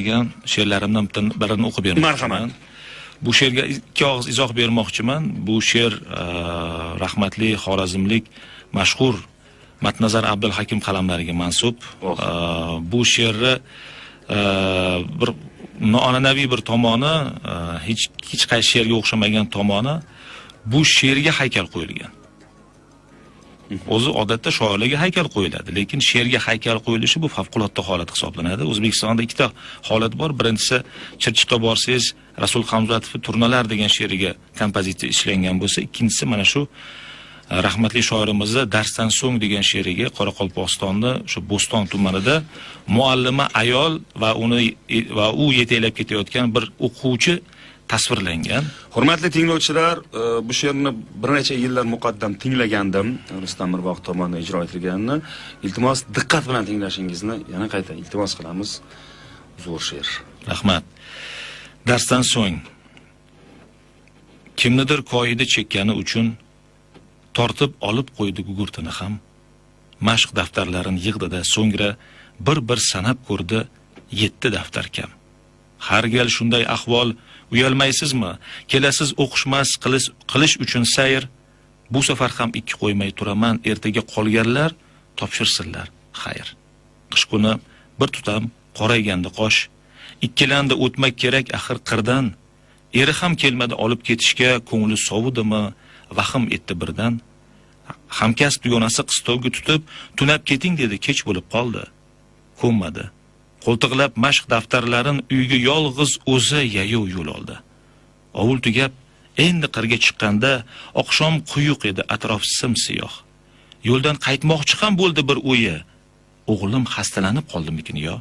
degan she'rlarimdan birini o'qib bermoqchiman. Marhamat. Bu she'rga ikki og'iz izoh bermoqchiman. Bu she'r rahmatli xorazmlik mashhur Matnazar Abdulhakim qalamlariga mansub. Bu she'rni bir noan'anaviy bir tomoni, hech qaysi she'rga o'xshamagan tomoni, bu she'rga haykal qo'yilgan. O'zi odatda shoirlarga haykal qo'yiladi, lekin she'rga haykal qo'yilishi bu favqulodda holat hisoblanadi. O'zbekistonda ikkita holat bor. Birinchisi, Chirchiqqa borsangiz, Rasul Hamzatovning Turnalar degan she'riga kompozitsiya ishlangan bo'lsa, ikkinchisi mana shu rahmatli shoirimizning Darsdan so'ng degan she'riga Qoraqalpog'istonni shu Bo'ston tumanida muallima ayol va u yetaklab ketayotgan bir o'quvchi tasvirlangan. Hurmatli tinglovchilar, bu she'rni bir necha yillar muqaddam tinglagandim. Rustam Mirboq tomonidan ijro etilganini. Iltimos diqqat bilan tinglashingizni yana qayta iltimos qilamiz. Zo'r she'r. Rahmat. Darsdan so'ng kimnidir qoida chekkani uchun tortib olib qo'ydi gugurtini ham. Mashq daftarlarini yig'dida, so'ngra bir sanab ko'rdi 7 daftar kam. Har gal shunday ahvol, uyalmaysizmi? Kelasiz o'qishmas qilish uchun sayr. Bu safar ham 2 qo'ymay turaman, ertaga qolganlar topshirsinlar. Xayr. Qish kuni bir tutam qorayganda qosh, ikkilandi o'tmak kerak axir qirdan. Eri ham kelmadi olib ketishga, ko'ngli sovudimi? Vahim etdi birdan. Hamkasb dugonasi qistovga tutib, tunab keting dedi, kech bo'lib qoldi. Ko'nmadi. Qo'ltiqlab mashq daftarlarin uyga yolg'iz o'zi yayov yo'l oldi. Ovul tugab, endi qirga chiqqanda oqshom quyuq edi, atrof simsiyoh. Yo'ldan qaytmoqchi ham bo'ldi bir o'yi. O'g'lim xastalanib qoldimikin yo?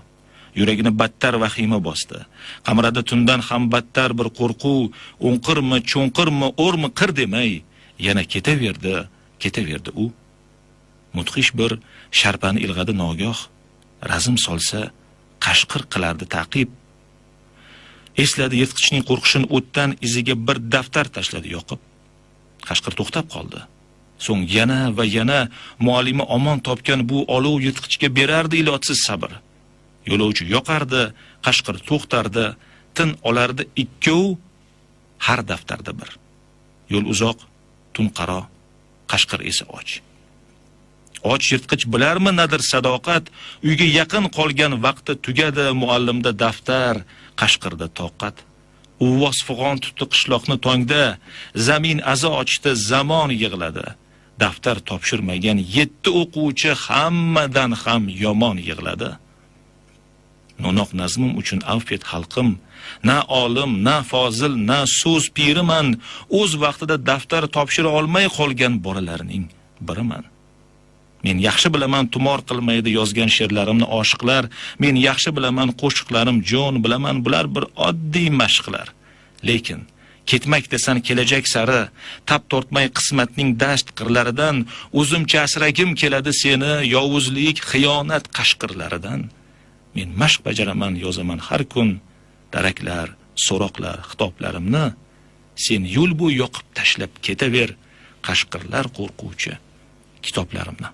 Yuragini battar vahima bosdi. Qamrada tundan ham battar bir qo'rquv, o'nqirmi, cho'nqirmi, o'rmi qir demay, yana ketaverdi u. Mudhish bir sharpani ilg'adi nogoh, razm solsa qashqir qilardi taqib. Esladi yirtqichning qo'rqishin o'tdan iziga bir daftar tashladi yoqib. Qashqir to'xtab qoldi. So'ng yana va yana muallimi omon topgan bu olov yirtqichga berardi ilojsiz sabr. Yo'lovchi yoqardi, qashqir to'xtardi, tin olardi ikkov, har daftarda bir. Yo'l uzoq, tun qaro, qashqir esa och. Och yirtqich bilarmi nadir sadoqat, uyga yaqin qolgan vaqti tugadi muallimda daftar, qashqirda toqat. Uvvos fig'on tutdi qishloqni tongda, zamin azo ochdi, zamon yig'ladi. Daftar topshirmagan 7 o'quvchi hammadan ham yomon yig'ladi. No'noq nazmim uchun avf et xalqim, na olim, na fozil, na so'z piriman, o'z vaqtida daftar topshira olmay qolgan bolalarning biriman. Men yaxshi bilaman tumor qilmaydi yozgan she'rlarimni oshiqlar, men yaxshi bilaman qo'shiqlarim jon bilaman, bular bir oddiy mashqlar. Lekin ketmak desan kelajak sari, tap tortmay qismatning dasht qirlaridan, o'zimcha asragim keladi seni yovuzlik, xiyonat qashqirlaridan. Men mashq bajaraman, yozaman har kun daraklar, so'roqlar, xitoblarimni. Sen yo'l bo'yi yoqib tashlab ketaver, qashqirlar qo'rquvchi kitoblarimni.